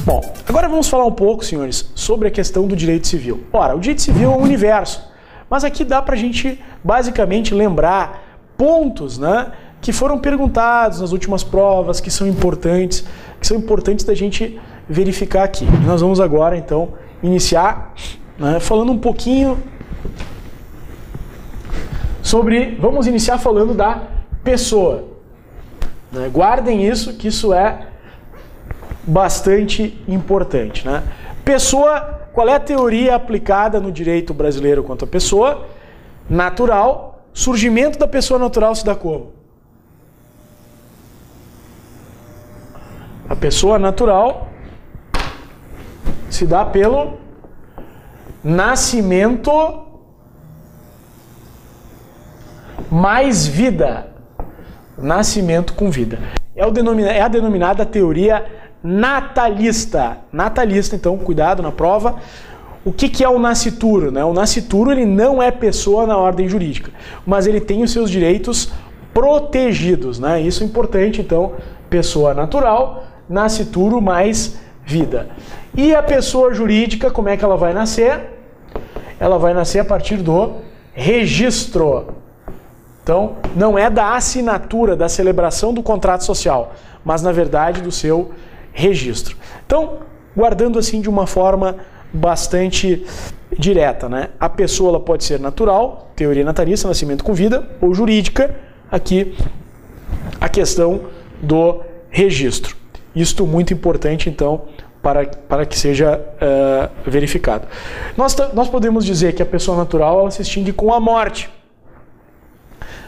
Bom, agora vamos falar um pouco, senhores, sobre a questão do direito civil. Ora, o direito civil é um universo, mas aqui dá pra gente basicamente lembrar pontos, né, que foram perguntados nas últimas provas, que são importantes da gente verificar aqui. E nós vamos agora, então, iniciar, né, falando um pouquinho sobre... Vamos iniciar falando da pessoa. Né? Guardem isso, que isso é bastante importante, né? Pessoa, qual é a teoria aplicada no direito brasileiro quanto à pessoa natural? Surgimento da pessoa natural se dá como? A pessoa natural se dá pelo nascimento mais vida. Nascimento com vida. É a denominada teoria natalista. Natalista, então, cuidado na prova. O que é o nascituro? Né? O nascituro ele não é pessoa na ordem jurídica, mas ele tem os seus direitos protegidos. Né? Isso é importante, então, pessoa natural, nascituro mais vida. E a pessoa jurídica, como é que ela vai nascer? Ela vai nascer a partir do registro. Então, não é da assinatura, da celebração do contrato social, mas, na verdade, do seu registro. Então, guardando assim de uma forma bastante direta, né? A pessoa ela pode ser natural, teoria natalista, nascimento com vida, ou jurídica, aqui a questão do registro. Isto muito importante, então, para que seja verificado. Nós podemos dizer que a pessoa natural ela se extingue com a morte,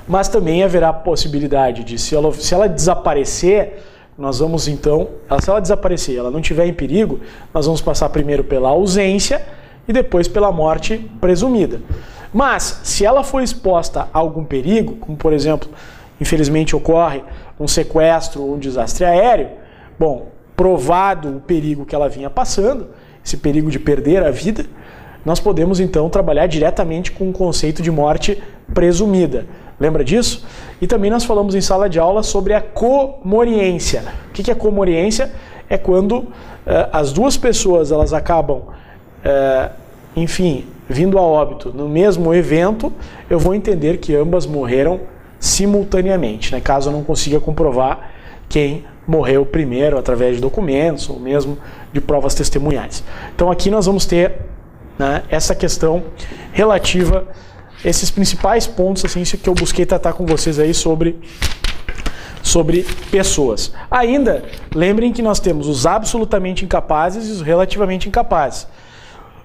mas também haverá a possibilidade de, se ela desaparecer, nós vamos então, se ela desaparecer, ela não estiver em perigo, nós vamos passar primeiro pela ausência e depois pela morte presumida. Mas, se ela for exposta a algum perigo, como por exemplo, infelizmente ocorre um sequestro ou um desastre aéreo, bom, provado o perigo que ela vinha passando, esse perigo de perder a vida, nós podemos então trabalhar diretamente com o conceito de morte presumida. Lembra disso? E também nós falamos em sala de aula sobre a comoriência. O que é comoriência? É quando as duas pessoas elas acabam, enfim, vindo a óbito no mesmo evento, eu vou entender que ambas morreram simultaneamente, né? Caso eu não consiga comprovar quem morreu primeiro através de documentos ou mesmo de provas testemunhais. Então aqui nós vamos ter, né, essa questão relativa, esses principais pontos assim, que eu busquei tratar com vocês aí sobre pessoas. Ainda, lembrem que nós temos os absolutamente incapazes e os relativamente incapazes.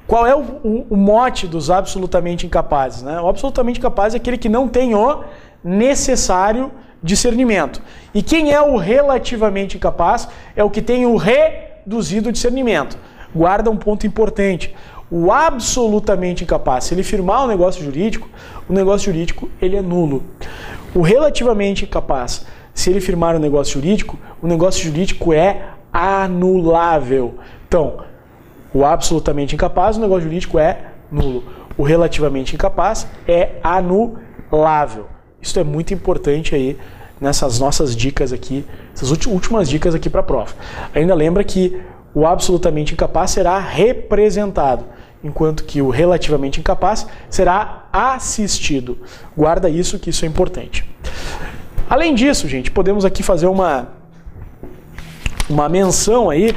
Qual é o mote dos absolutamente incapazes? Né? O absolutamente incapaz é aquele que não tem o necessário discernimento. E quem é o relativamente incapaz? É o que tem o reduzido discernimento. Guarda um ponto importante. O absolutamente incapaz, se ele firmar o negócio jurídico ele é nulo. O relativamente incapaz, se ele firmar o negócio jurídico é anulável. Então, o absolutamente incapaz, o negócio jurídico é nulo. O relativamente incapaz é anulável. Isso é muito importante aí nessas nossas dicas aqui, essas últimas dicas aqui para a prova. Ainda lembra que o absolutamente incapaz será representado, enquanto que o relativamente incapaz será assistido. Guarda isso, que isso é importante. Além disso, gente, podemos aqui fazer uma menção aí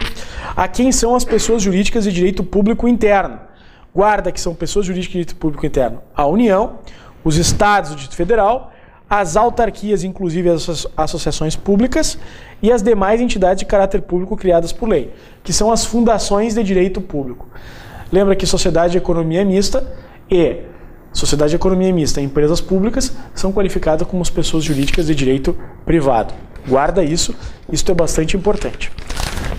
a quem são as pessoas jurídicas de direito público interno. Guarda que são pessoas jurídicas de direito público interno: a União, os Estados do Distrito Federal, as autarquias, inclusive as associações públicas e as demais entidades de caráter público criadas por lei, que são as fundações de direito público. Lembra que sociedade de economia mista e sociedade de economia mista e empresas públicas são qualificadas como as pessoas jurídicas de direito privado. Guarda isso, isso é bastante importante.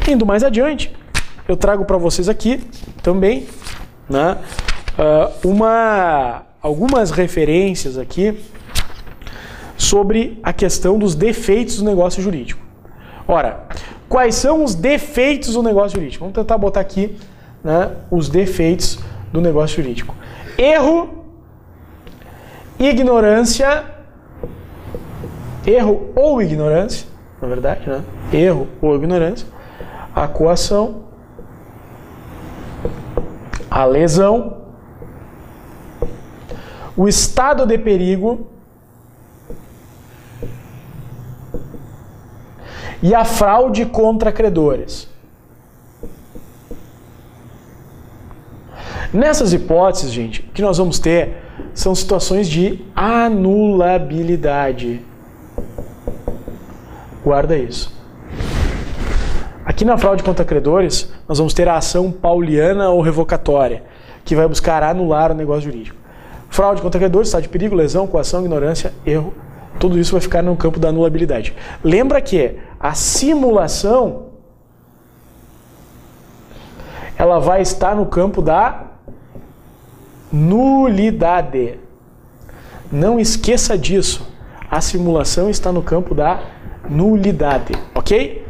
Indo mais adiante, eu trago para vocês aqui também, né, algumas referências aqui sobre a questão dos defeitos do negócio jurídico. Ora, quais são os defeitos do negócio jurídico? Vamos tentar botar aqui né, os defeitos do negócio jurídico. Erro, ignorância, erro ou ignorância, na verdade, né? Erro ou ignorância, a coação, a lesão, o estado de perigo e a fraude contra credores. Nessas hipóteses, gente, o que nós vamos ter são situações de anulabilidade. Guarda isso. Aqui na fraude contra credores, nós vamos ter a ação pauliana ou revocatória, que vai buscar anular o negócio jurídico. Fraude contra credores, estado de perigo, lesão, coação, ignorância, erro, tudo isso vai ficar no campo da anulabilidade. Lembra que a simulação, ela vai estar no campo da nulidade. Não esqueça disso. A simulação está no campo da nulidade, ok?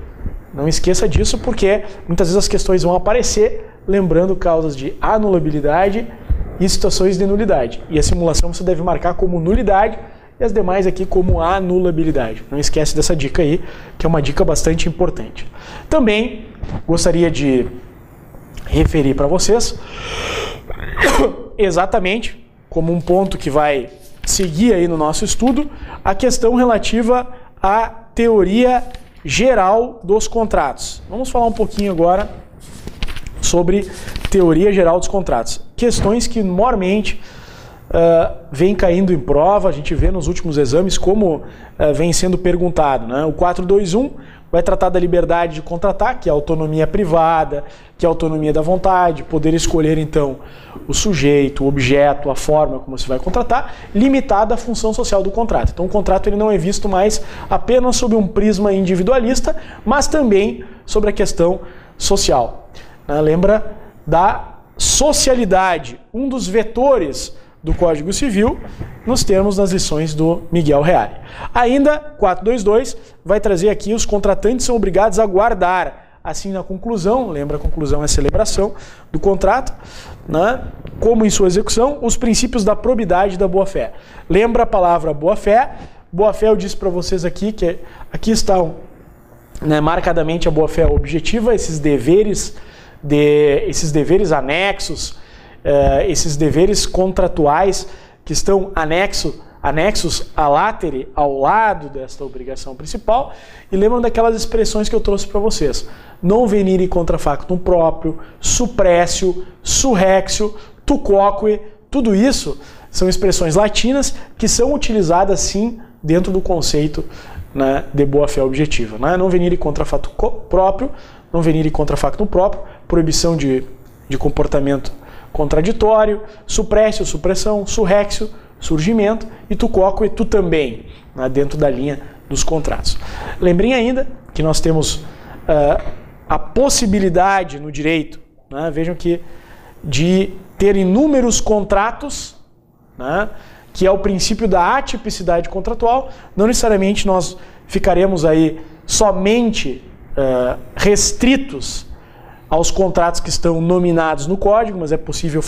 Não esqueça disso porque muitas vezes as questões vão aparecer lembrando causas de anulabilidade e situações de nulidade. E a simulação você deve marcar como nulidade e as demais aqui como anulabilidade. Não esquece dessa dica aí, que é uma dica bastante importante. Também gostaria de referir para vocês exatamente como um ponto que vai seguir aí no nosso estudo, a questão relativa à teoria geral dos contratos. Vamos falar um pouquinho agora sobre teoria geral dos contratos. Questões que normalmente vem caindo em prova, a gente vê nos últimos exames como vem sendo perguntado, né? O 421 vai tratar da liberdade de contratar, que é a autonomia privada, que é a autonomia da vontade, poder escolher então o sujeito, o objeto, a forma como você vai contratar, limitada à função social do contrato. Então o contrato ele não é visto mais apenas sob um prisma individualista, mas também sobre a questão social. Lembra da socialidade, um dos vetores do Código Civil, nos termos das lições do Miguel Reale. Ainda, 422 vai trazer aqui os contratantes são obrigados a guardar, assim na conclusão, lembra a conclusão é a celebração do contrato, né, como em sua execução, os princípios da probidade e da boa-fé. Lembra a palavra boa-fé? Boa-fé eu disse para vocês aqui, que aqui estão, né, marcadamente a boa-fé objetiva, esses deveres anexos, esses deveres contratuais que estão anexos à látere, ao lado desta obrigação principal, e lembram daquelas expressões que eu trouxe para vocês. Non venire contra factum próprio, suppressio, surrexio, tu quoque, tudo isso são expressões latinas que são utilizadas sim dentro do conceito, né, de boa-fé objetiva. Né? Non venire contra factum próprio, non venire contra factum próprio, proibição de comportamento contraditório, suppressio, supressão, surrexio, surgimento, e tu quoque, tu também, né, dentro da linha dos contratos. Lembrem ainda que nós temos a possibilidade no direito, né, vejam que de ter inúmeros contratos, né, que é o princípio da atipicidade contratual, não necessariamente nós ficaremos aí somente restritos aos contratos que estão nominados no código, mas é possível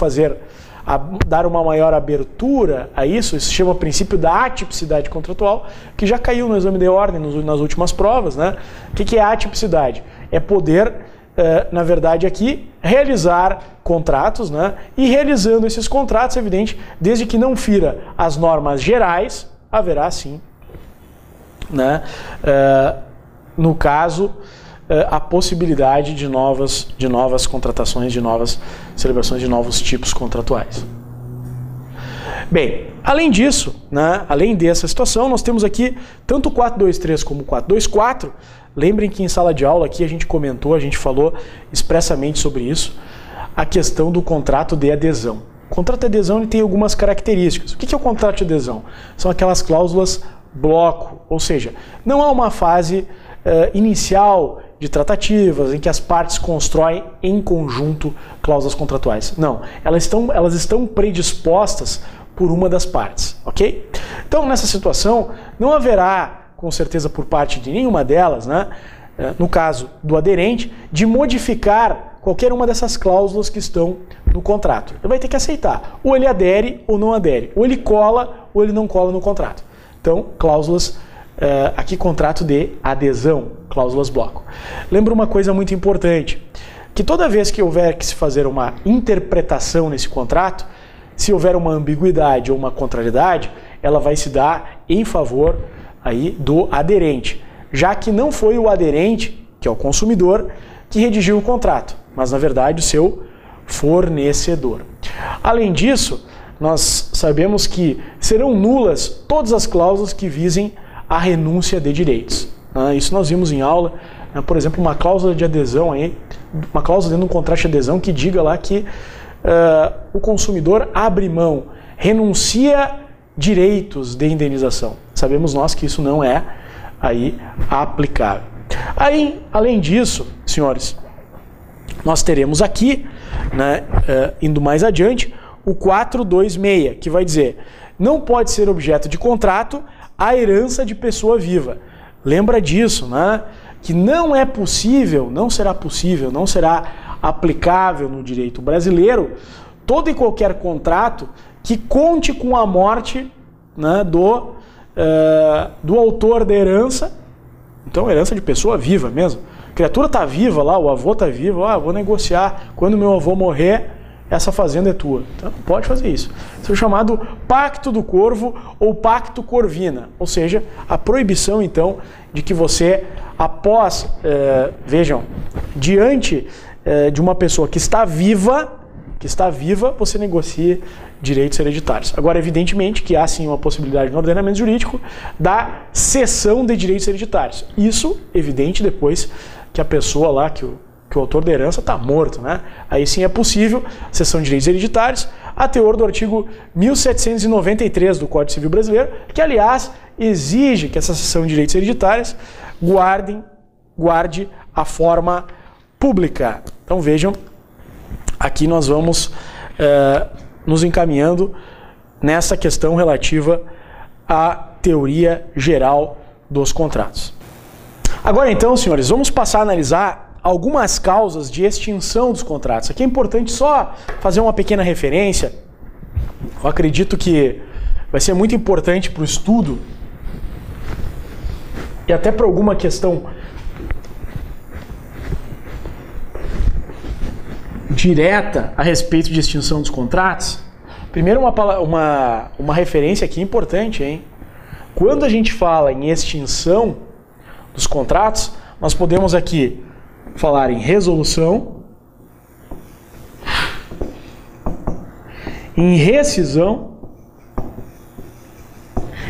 dar uma maior abertura a isso. Isso se chama princípio da atipicidade contratual, que já caiu no exame de ordem nas últimas provas, né? O que é a atipicidade? É poder, na verdade aqui, realizar contratos, né? E realizando esses contratos, é evidente, desde que não fira as normas gerais, haverá sim, né? No caso, a possibilidade de novas contratações, de novas celebrações de novos tipos contratuais. Bem, além disso, né, além dessa situação, nós temos aqui tanto o 423 como o 424. Lembrem que em sala de aula aqui a gente comentou, a gente falou expressamente sobre isso, a questão do contrato de adesão. O contrato de adesão ele tem algumas características. O que é o contrato de adesão? São aquelas cláusulas bloco, ou seja, não há uma fase inicial de tratativas em que as partes constroem em conjunto cláusulas contratuais. Não, elas estão predispostas por uma das partes, ok? Então, nessa situação, não haverá, com certeza por parte de nenhuma delas, né, no caso do aderente, de modificar qualquer uma dessas cláusulas que estão no contrato. Ele vai ter que aceitar. Ou ele adere ou não adere. Ou ele cola ou ele não cola no contrato. Então, cláusulas, aqui contrato de adesão, cláusulas bloco. Lembra uma coisa muito importante, que toda vez que houver que se fazer uma interpretação nesse contrato, se houver uma ambiguidade ou uma contrariedade, ela vai se dar em favor aí do aderente, já que não foi o aderente, que é o consumidor, que redigiu o contrato, mas na verdade o seu fornecedor. Além disso, nós sabemos que serão nulas todas as cláusulas que visem a renúncia de direitos. Isso nós vimos em aula, por exemplo, uma cláusula de adesão, uma cláusula dentro de um contrato de adesão que diga lá que o consumidor abre mão, renuncia direitos de indenização. Sabemos nós que isso não é aí aplicável. Aí, além disso, senhores, nós teremos aqui, né, indo mais adiante, o 426, que vai dizer: não pode ser objeto de contrato a herança de pessoa viva. Lembra disso, né? Que não é possível, não será possível, não será aplicável no direito brasileiro todo e qualquer contrato que conte com a morte, né, do autor da herança. Então, herança de pessoa viva mesmo. A criatura está viva lá, o avô está vivo, vou negociar, quando meu avô morrer, essa fazenda é tua. Então, não pode fazer isso. Isso é chamado Pacto do Corvo ou Pacto Corvina, ou seja, a proibição, então, de que você, após, vejam, diante de uma pessoa que está viva, você negocie direitos hereditários. Agora, evidentemente que há sim uma possibilidade no ordenamento jurídico da cessão de direitos hereditários. Isso, evidente, depois que a pessoa lá, que o autor da herança está morto, né? Aí sim é possível cessão de direitos hereditários, a teor do artigo 1793 do Código Civil Brasileiro, que, aliás, exige que essa cessão de direitos hereditários guarde a forma pública. Então, vejam, aqui nós vamos nos encaminhando nessa questão relativa à teoria geral dos contratos. Agora então, senhores, vamos passar a analisar algumas causas de extinção dos contratos. Aqui é importante só fazer uma pequena referência. Eu acredito que vai ser muito importante para o estudo e até para alguma questão direta a respeito de extinção dos contratos. Primeiro, uma referência aqui importante, hein? Quando a gente fala em extinção dos contratos, nós podemos aqui falar em resolução, em rescisão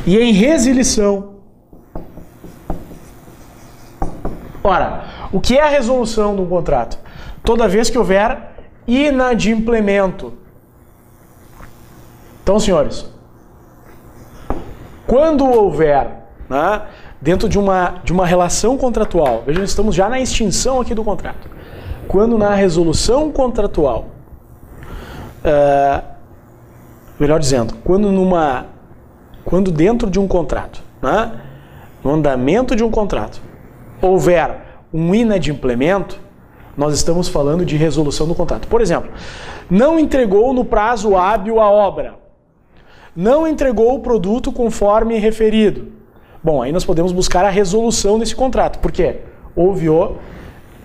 e em resilição. Ora, o que é a resolução de um contrato? Toda vez que houver inadimplemento. Então, senhores, quando houver, né, dentro de uma relação contratual, vejam, estamos já na extinção aqui do contrato. Quando na resolução contratual, melhor dizendo, quando dentro de um contrato, né, no andamento de um contrato, houver um inadimplemento, nós estamos falando de resolução do contrato. Por exemplo, não entregou no prazo hábil a obra, não entregou o produto conforme referido. Bom, aí nós podemos buscar a resolução desse contrato. Por quê? Houve o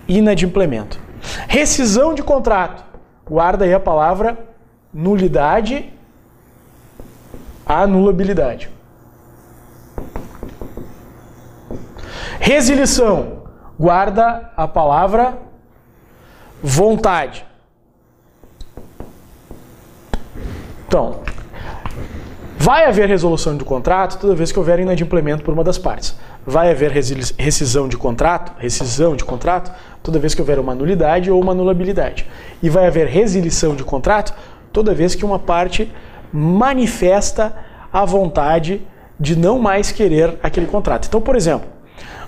inadimplemento. Rescisão de contrato. Guarda aí a palavra nulidade, anulabilidade. Resilição. Guarda a palavra vontade. Então, vai haver resolução do contrato toda vez que houver inadimplemento por uma das partes. Vai haver rescisão de contrato toda vez que houver uma nulidade ou uma anulabilidade. E vai haver resilição de contrato toda vez que uma parte manifesta a vontade de não mais querer aquele contrato. Então, por exemplo,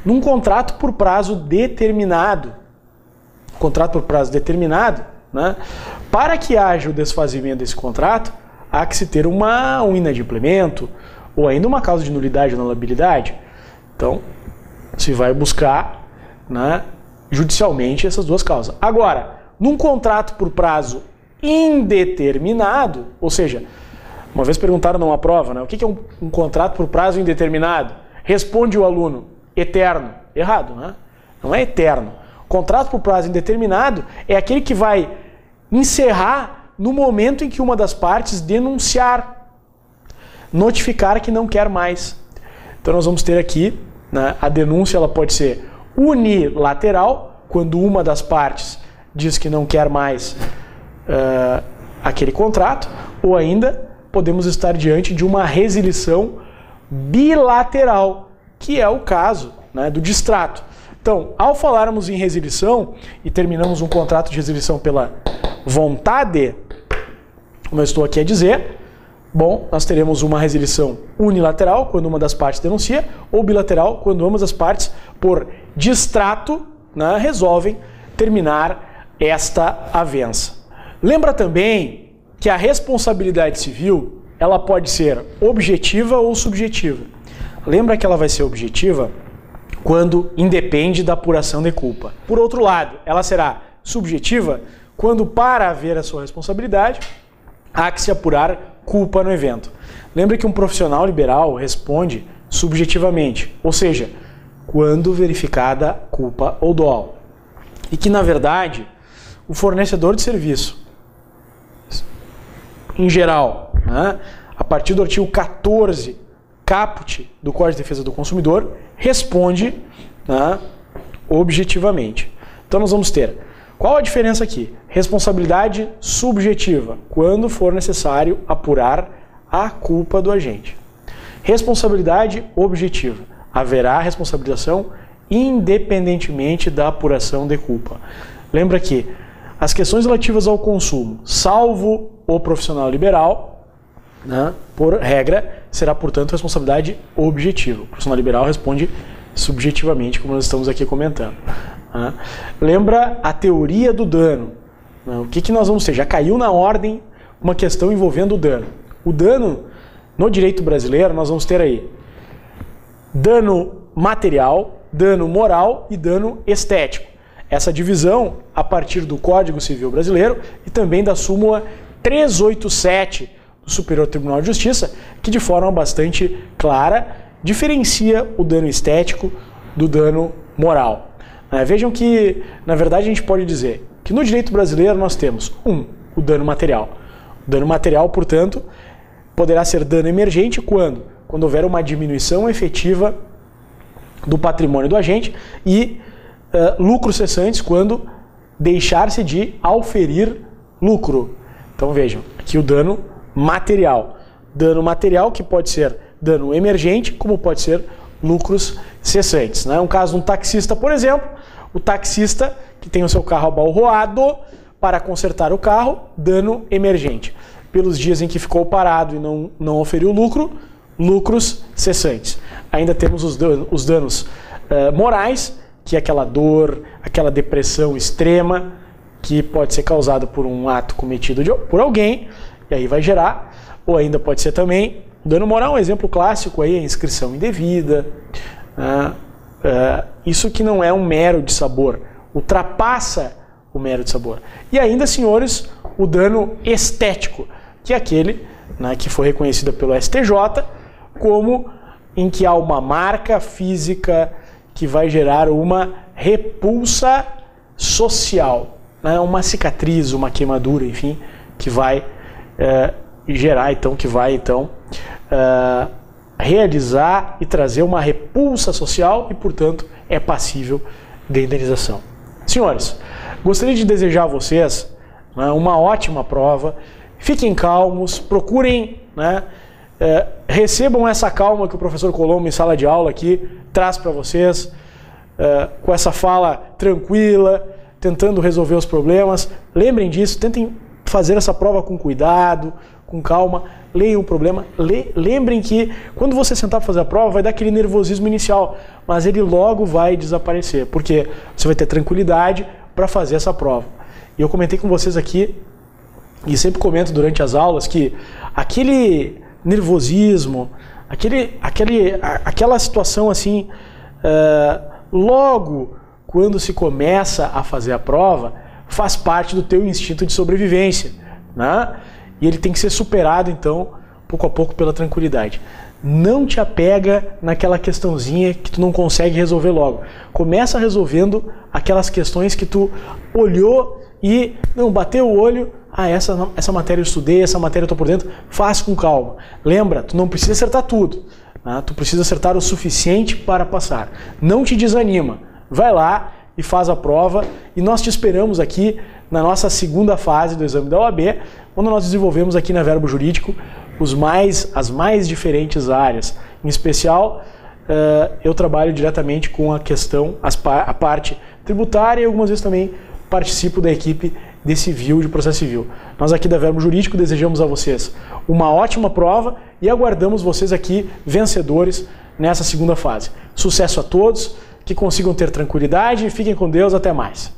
num contrato por prazo determinado, né, para que haja o desfazimento desse contrato, há que se ter um inadimplemento ou ainda uma causa de nulidade ou anulabilidade. Então, se vai buscar, né, judicialmente essas duas causas. Agora, num contrato por prazo indeterminado, ou seja, uma vez perguntaram numa prova, né, o que é um contrato por prazo indeterminado? Responde o aluno, eterno. Errado, né? Não é eterno. Contrato por prazo indeterminado é aquele que vai encerrar no momento em que uma das partes denunciar, notificar que não quer mais. Então nós vamos ter aqui, né, a denúncia ela pode ser unilateral, quando uma das partes diz que não quer mais aquele contrato, ou ainda podemos estar diante de uma resilição bilateral, que é o caso, né, do distrato. Então, ao falarmos em resilição e terminamos um contrato de resilição pela vontade, como eu estou aqui a dizer, bom, nós teremos uma resilição unilateral, quando uma das partes denuncia, ou bilateral, quando ambas as partes, por distrato, né, resolvem terminar esta avença. Lembra também que a responsabilidade civil ela pode ser objetiva ou subjetiva. Lembra que ela vai ser objetiva quando independe da apuração de culpa. Por outro lado, ela será subjetiva quando, para haver a sua responsabilidade, há que se apurar culpa no evento. Lembra que um profissional liberal responde subjetivamente, ou seja, quando verificada culpa ou dolo. E que, na verdade, o fornecedor de serviço, em geral, né, a partir do artigo 14, caput do Código de Defesa do Consumidor, responde, né, objetivamente. Então nós vamos ter, qual a diferença aqui? Responsabilidade subjetiva, quando for necessário apurar a culpa do agente. Responsabilidade objetiva, haverá responsabilização independentemente da apuração de culpa. Lembra que as questões relativas ao consumo, salvo o profissional liberal, né, por regra, será, portanto, responsabilidade objetiva. O profissional liberal responde subjetivamente, como nós estamos aqui comentando. Né. Lembra a teoria do dano. Né, o que nós vamos ter? Já caiu na ordem uma questão envolvendo o dano. O dano, no direito brasileiro, nós vamos ter aí dano material, dano moral e dano estético. Essa divisão a partir do Código Civil Brasileiro e também da súmula 387 do Superior Tribunal de Justiça, que de forma bastante clara diferencia o dano estético do dano moral. Vejam que, na verdade, a gente pode dizer que no direito brasileiro nós temos o dano material. O dano material, portanto, poderá ser dano emergente quando houver uma diminuição efetiva do patrimônio do agente e lucros cessantes quando deixar-se de auferir lucro. Então vejam, aqui o dano material. Dano material que pode ser dano emergente, como pode ser lucros cessantes. Um caso de um taxista, por exemplo, o taxista que tem o seu carro abalroado, para consertar o carro, dano emergente. Pelos dias em que ficou parado e não oferiu lucro, lucros cessantes. Ainda temos os danos morais, que é aquela dor, aquela depressão extrema, que pode ser causada por um ato cometido por alguém, e aí vai gerar, ou ainda pode ser também dano moral, um exemplo clássico aí, a inscrição indevida, isso que não é um mero dissabor, ultrapassa o mero dissabor. E ainda, senhores, o dano estético, que é aquele, que foi reconhecido pelo STJ como em que há uma marca física que vai gerar uma repulsa social, uma cicatriz, uma queimadura, enfim, que vai gerar, então, realizar e trazer uma repulsa social e, portanto, é passível de indenização. Senhores, gostaria de desejar a vocês uma ótima prova. Fiquem calmos, procurem, recebam essa calma que o professor Colombo em sala de aula aqui traz para vocês, com essa fala tranquila, tentando resolver os problemas. Lembrem disso, tentem fazer essa prova com cuidado, com calma, leiam o problema. Lembrem que quando você sentar para fazer a prova, vai dar aquele nervosismo inicial, mas ele logo vai desaparecer, porque você vai ter tranquilidade para fazer essa prova. E eu comentei com vocês aqui, e sempre comento durante as aulas, que aquele nervosismo, aquela situação assim, logo quando se começa a fazer a prova, faz parte do teu instinto de sobrevivência, né? E ele tem que ser superado, então, pouco a pouco pela tranquilidade. Não te apega naquela questãozinha que tu não consegue resolver logo. Começa resolvendo aquelas questões que tu olhou e não bateu o olho. Ah, essa matéria eu estudei, essa matéria eu estou por dentro. Faz com calma. Lembra, tu não precisa acertar tudo, né? Tu precisa acertar o suficiente para passar. Não te desanima. Vai lá e faz a prova. E nós te esperamos aqui na nossa segunda fase do exame da OAB, onde nós desenvolvemos aqui na Verbo Jurídico as mais diferentes áreas. Em especial, eu trabalho diretamente com a questão, a parte tributária e algumas vezes também participo da equipe de civil, de processo civil. Nós aqui da Verbo Jurídico desejamos a vocês uma ótima prova e aguardamos vocês aqui vencedores nessa segunda fase. Sucesso a todos, que consigam ter tranquilidade e fiquem com Deus, até mais.